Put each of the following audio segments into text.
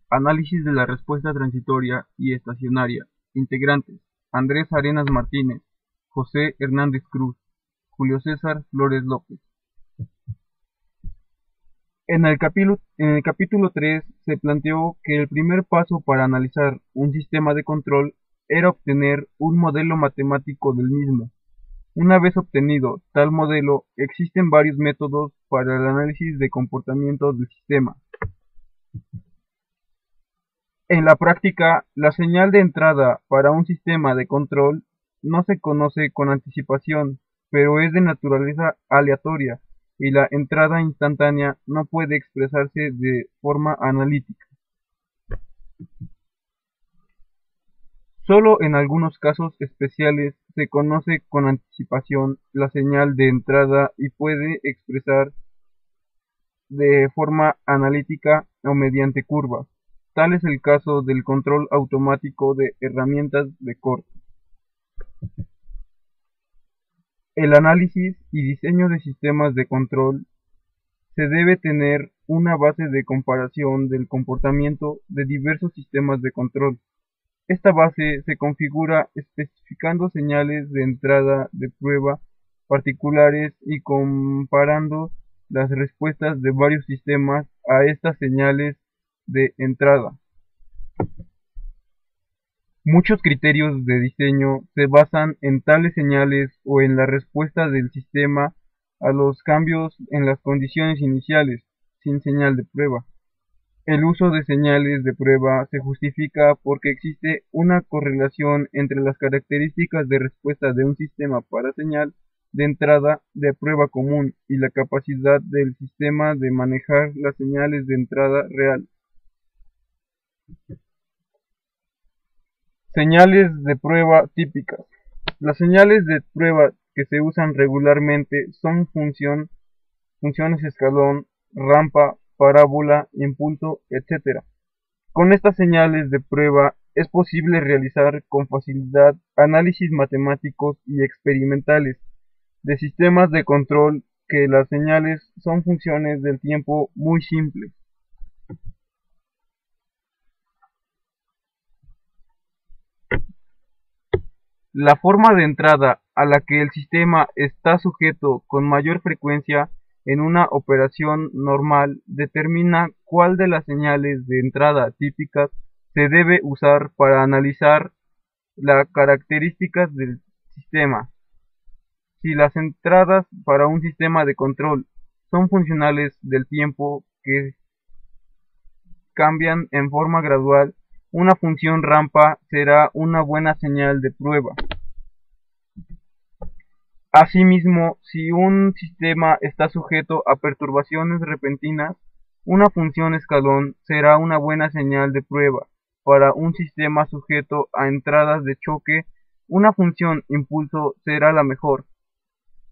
Análisis de la respuesta transitoria y estacionaria. Integrantes: Andrés Arenas Martínez, José Hernández Cruz, Julio César Flores López. En el capítulo 3 se planteó que el primer paso para analizar un sistema de control era obtener un modelo matemático del mismo. Una vez obtenido tal modelo, existen varios métodos para el análisis de comportamiento del sistema. En la práctica, la señal de entrada para un sistema de control no se conoce con anticipación, pero es de naturaleza aleatoria, y la entrada instantánea no puede expresarse de forma analítica. Solo en algunos casos especiales se conoce con anticipación la señal de entrada y puede expresar de forma analítica o mediante curvas. Tal es el caso del control automático de herramientas de corte. El análisis y diseño de sistemas de control se debe tener una base de comparación del comportamiento de diversos sistemas de control. Esta base se configura especificando señales de entrada de prueba particulares y comparando las respuestas de varios sistemas a estas señales de entrada. Muchos criterios de diseño se basan en tales señales o en la respuesta del sistema a los cambios en las condiciones iniciales, sin señal de prueba. El uso de señales de prueba se justifica porque existe una correlación entre las características de respuesta de un sistema para señal de entrada de prueba común y la capacidad del sistema de manejar las señales de entrada real. Señales de prueba típicas. Las señales de prueba que se usan regularmente son funciones escalón, rampa, parábola, impulso, etc. Con estas señales de prueba es posible realizar con facilidad análisis matemáticos y experimentales de sistemas de control que las señales son funciones del tiempo muy simples. La forma de entrada a la que el sistema está sujeto con mayor frecuencia en una operación normal determina cuál de las señales de entrada típicas se debe usar para analizar las características del sistema. Si las entradas para un sistema de control son funcionales del tiempo que cambian en forma gradual, una función rampa será una buena señal de prueba. Asimismo, si un sistema está sujeto a perturbaciones repentinas, una función escalón será una buena señal de prueba. Para un sistema sujeto a entradas de choque, una función impulso será la mejor.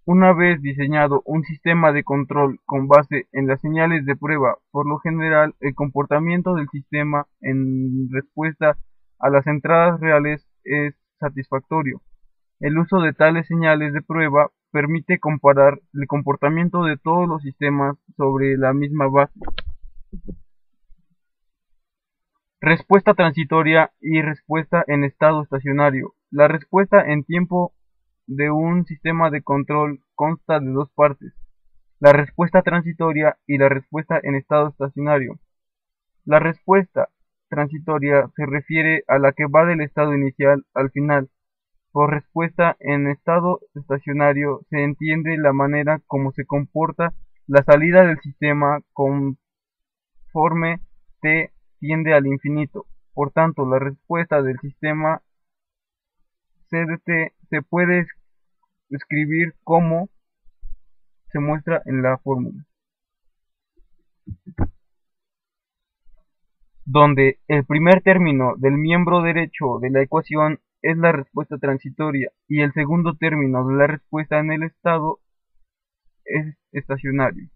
Una vez diseñado un sistema de control con base en las señales de prueba, por lo general el comportamiento del sistema en respuesta a las entradas reales es satisfactorio. El uso de tales señales de prueba permite comparar el comportamiento de todos los sistemas sobre la misma base. Respuesta transitoria y respuesta en estado estacionario. La respuesta en tiempo de un sistema de control consta de dos partes: la respuesta transitoria y la respuesta en estado estacionario. La respuesta transitoria se refiere a la que va del estado inicial al final. Por respuesta en estado estacionario se entiende la manera como se comporta la salida del sistema conforme t tiende al infinito. Por tanto, la respuesta del sistema c de t se puede escribir como se muestra en la fórmula, donde el primer término del miembro derecho de la ecuación es la respuesta transitoria y el segundo término de la respuesta en el estado es estacionario.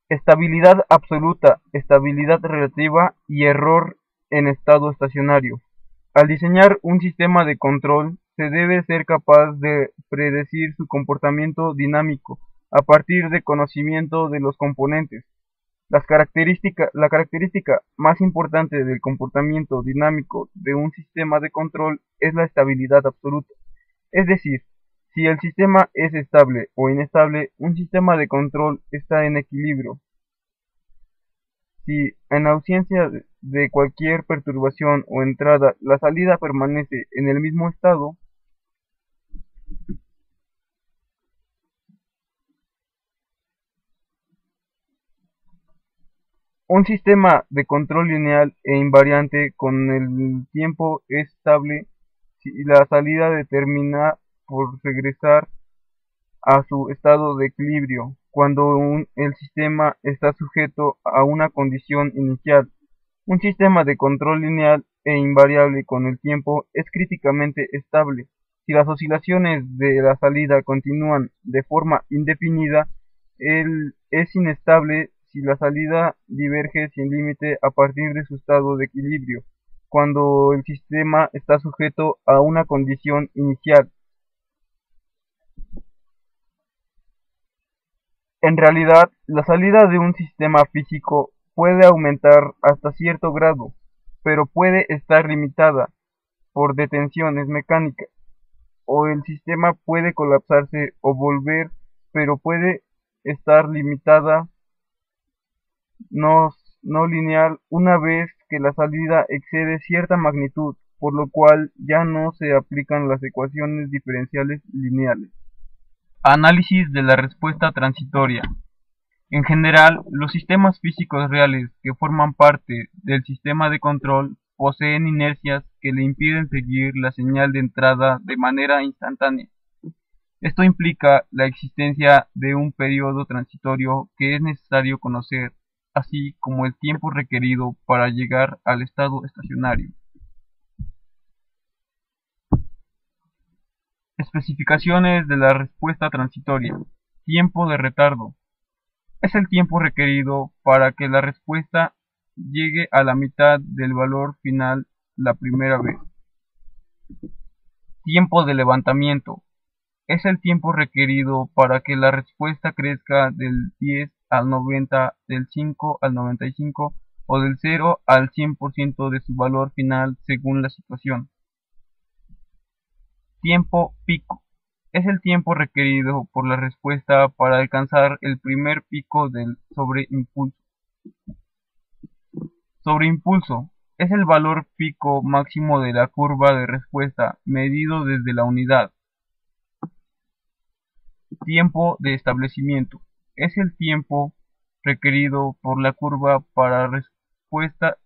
Estabilidad absoluta, estabilidad relativa y error en estado estacionario. Al diseñar un sistema de control, se debe ser capaz de predecir su comportamiento dinámico a partir de conocimiento de los componentes. La característica más importante del comportamiento dinámico de un sistema de control es la estabilidad absoluta. Es decir, si el sistema es estable o inestable, un sistema de control está en equilibrio. Si, en ausencia de cualquier perturbación o entrada, la salida permanece en el mismo estado, un sistema de control lineal e invariante con el tiempo es estable si la salida determina por regresar a su estado de equilibrio cuando el sistema está sujeto a una condición inicial. Un sistema de control lineal e invariable con el tiempo es críticamente estable. Si las oscilaciones de la salida continúan de forma indefinida, él es inestable si la salida diverge sin límite a partir de su estado de equilibrio, cuando el sistema está sujeto a una condición inicial. En realidad, la salida de un sistema físico puede aumentar hasta cierto grado, pero puede estar limitada por detenciones mecánicas, o el sistema puede colapsarse o volver, pero puede estar limitada no lineal una vez que la salida excede cierta magnitud, por lo cual ya no se aplican las ecuaciones diferenciales lineales. Análisis de la respuesta transitoria. En general, los sistemas físicos reales que forman parte del sistema de control poseen inercias que le impiden seguir la señal de entrada de manera instantánea. Esto implica la existencia de un periodo transitorio que es necesario conocer, así como el tiempo requerido para llegar al estado estacionario. Especificaciones de la respuesta transitoria. Tiempo de retardo. Es el tiempo requerido para que la respuesta llegue a la mitad del valor final la primera vez. Tiempo de levantamiento. Es el tiempo requerido para que la respuesta crezca del 10 al 90, del 5 al 95 o del 0 al 100% de su valor final según la situación. Tiempo pico. Es el tiempo requerido por la respuesta para alcanzar el primer pico del sobreimpulso. Sobreimpulso. Es el valor pico máximo de la curva de respuesta medido desde la unidad. Tiempo de establecimiento. Es el tiempo requerido por la curva para la respuesta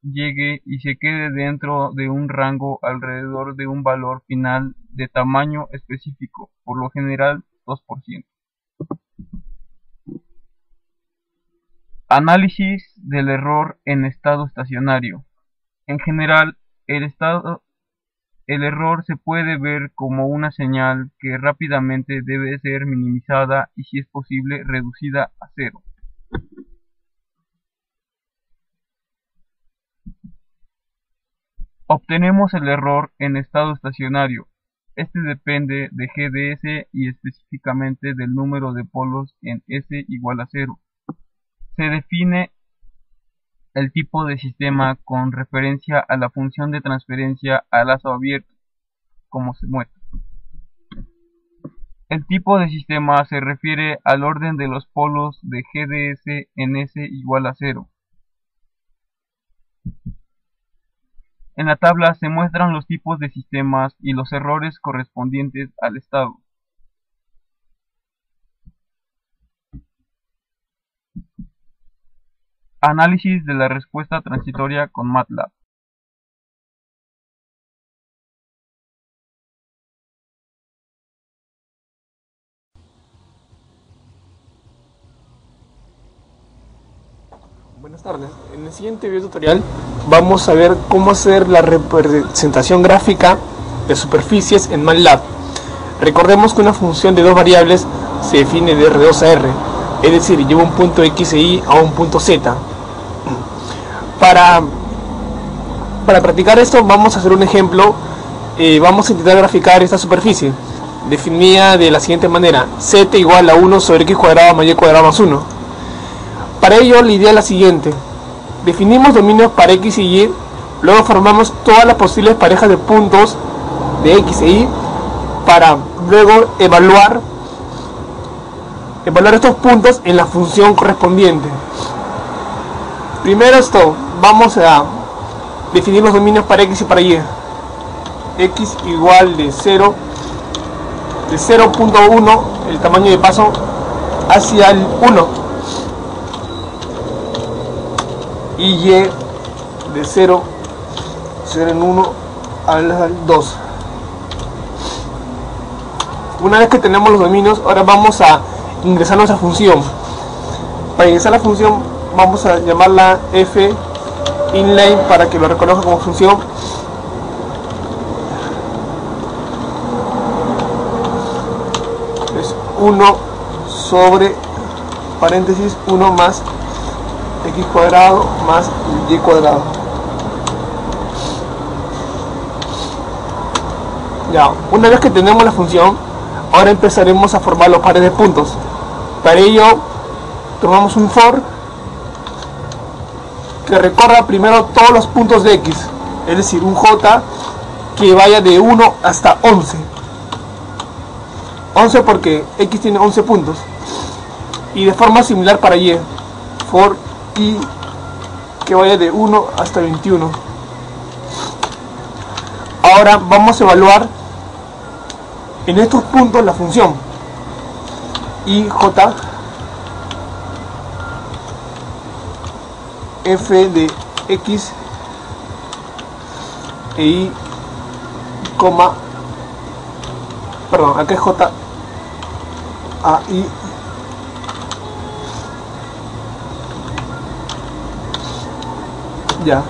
llegue y se quede dentro de un rango alrededor de un valor final de tamaño específico, por lo general 2%. Análisis del error en estado estacionario. En general, el error se puede ver como una señal que rápidamente debe ser minimizada y, si es posible, reducida a cero. Obtenemos el error en estado estacionario. Este depende de GDS y específicamente del número de polos en S igual a 0. Se define el tipo de sistema con referencia a la función de transferencia a lazo abierto, como se muestra. El tipo de sistema se refiere al orden de los polos de GDS en S igual a 0. En la tabla se muestran los tipos de sistemas y los errores correspondientes al estado. Análisis de la respuesta transitoria con MATLAB. Buenas tardes. En el siguiente video tutorial vamos a ver cómo hacer la representación gráfica de superficies en MATLAB. Recordemos que una función de dos variables se define de R2 a R, es decir, lleva un punto X e Y a un punto Z. Para practicar esto vamos a hacer un ejemplo. Vamos a intentar graficar esta superficie. definida de la siguiente manera: z igual a 1 sobre x cuadrado más y cuadrado más 1. Para ello la idea es la siguiente: definimos dominios para x y y, luego formamos todas las posibles parejas de puntos de x e y para luego evaluar estos puntos en la función correspondiente. Primero vamos a definir los dominios para x y para y. X igual de 0, de 0.1, el tamaño de paso hacia el 1, y y de 0 en 1 al 2. Una vez que tenemos los dominios, ahora vamos a ingresar nuestra función. Para ingresar la función vamos a llamarla f inline para que lo reconozca como función. Es 1 sobre paréntesis 1 más x cuadrado más y cuadrado. Ya, una vez que tenemos la función, ahora empezaremos a formar los pares de puntos. Para ello tomamos un for que recorra primero todos los puntos de x, es decir, un j que vaya de 1 hasta 11. 11 porque x tiene 11 puntos. Y de forma similar para y, for y que vaya de 1 hasta 21. Ahora vamos a evaluar en estos puntos la función ij f de x e y, perdón, acá es j a y ya.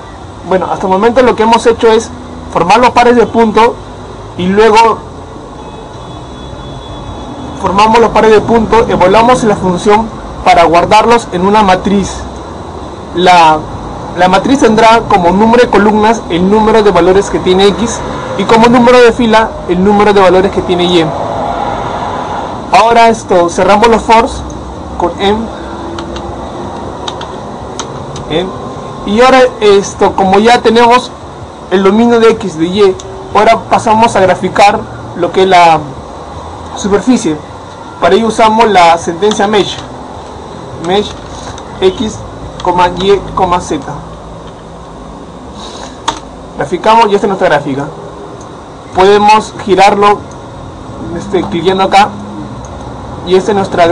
Bueno, hasta el momento lo que hemos hecho es formar los pares de punto y luego formamos los pares de punto, evaluamos la función para guardarlos en una matriz. La matriz tendrá como número de columnas el número de valores que tiene x y como número de fila el número de valores que tiene y. Ahora cerramos los fors con en, y ahora como ya tenemos el dominio de x de y, ahora pasamos a graficar lo que es la superficie. Para ello usamos la sentencia mesh x, y, z. Graficamos y esta es nuestra gráfica. Podemos girarlo clicando acá, y esta es nuestra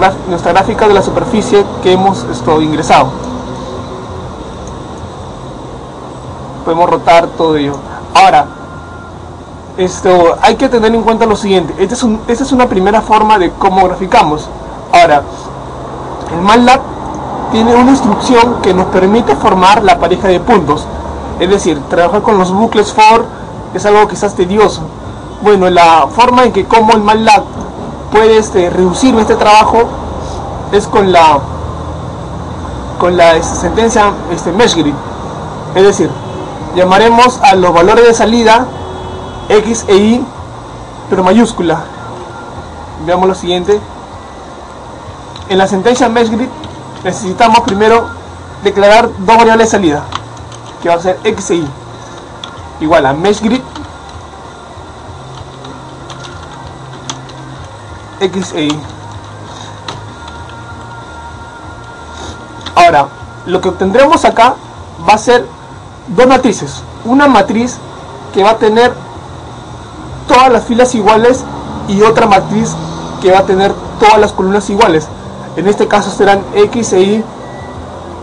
gráfica de la superficie que hemos ingresado. Podemos rotar todo ello. Ahora hay que tener en cuenta lo siguiente: esta es una primera forma de cómo graficamos. Ahora, el MATLAB tiene una instrucción que nos permite formar la pareja de puntos, es decir, trabajar con los bucles for es algo quizás tedioso. Bueno, la forma en que como el MATLAB puede reducir este trabajo es con la sentencia meshgrid, es decir, llamaremos a los valores de salida x e y, pero mayúscula. Veamos lo siguiente: en la sentencia meshgrid necesitamos primero declarar dos variables de salida, que va a ser x e y, igual a meshgrid x e y. Ahora, lo que obtendremos acá va a ser dos matrices: una matriz que va a tener todas las filas iguales y otra matriz que va a tener todas las columnas iguales. En este caso serán x e y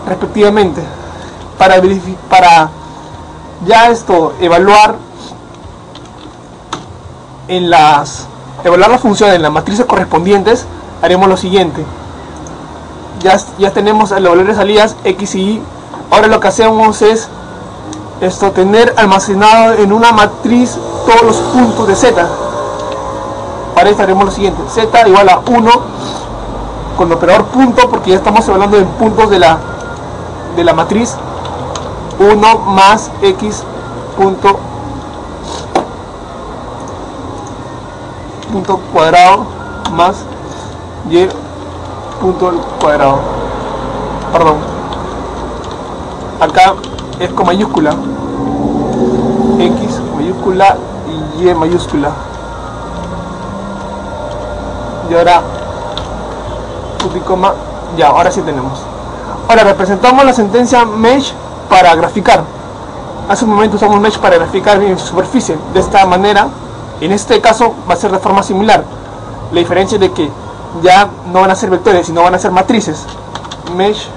respectivamente. Para ya evaluar la función en las matrices correspondientes, haremos lo siguiente: ya tenemos los valores de salidas x y y. Ahora lo que hacemos es tener almacenado en una matriz todos los puntos de z. Para esto haremos lo siguiente: z igual a 1 con el operador punto, porque ya estamos evaluando en puntos de la matriz. 1 más x punto punto cuadrado más y punto cuadrado. Perdón, acá es con mayúscula, x mayúscula y y mayúscula, y ahora punto y coma. Ya, ahora sí tenemos. Ahora representamos la sentencia mesh para graficar. Hace un momento usamos mesh para graficar mi superficie. De esta manera, en este caso va a ser de forma similar. La diferencia es de que ya no van a ser vectores, sino van a ser matrices. Mesh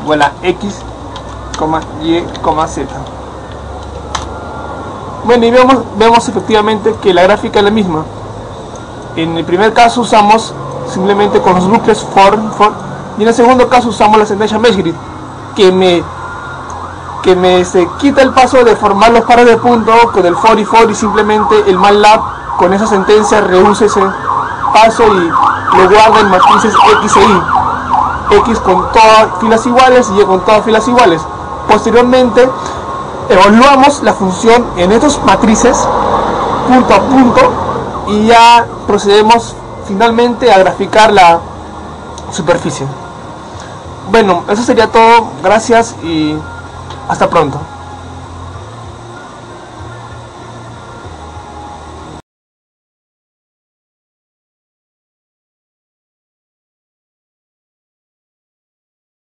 igual a x, y, z. Bueno, y vemos efectivamente que la gráfica es la misma. En el primer caso usamos simplemente con los bucles for, y en el segundo caso usamos la sentencia meshgrid, que me se quita el paso de formar los pares de punto con el for, y simplemente el MATLAB con esa sentencia reduce ese paso y lo guarda en matrices x e y, x con todas filas iguales y y con todas filas iguales. Posteriormente evaluamos la función en estas matrices punto a punto y ya procedemos finalmente a graficar la superficie. Bueno, eso sería todo. Gracias y hasta pronto.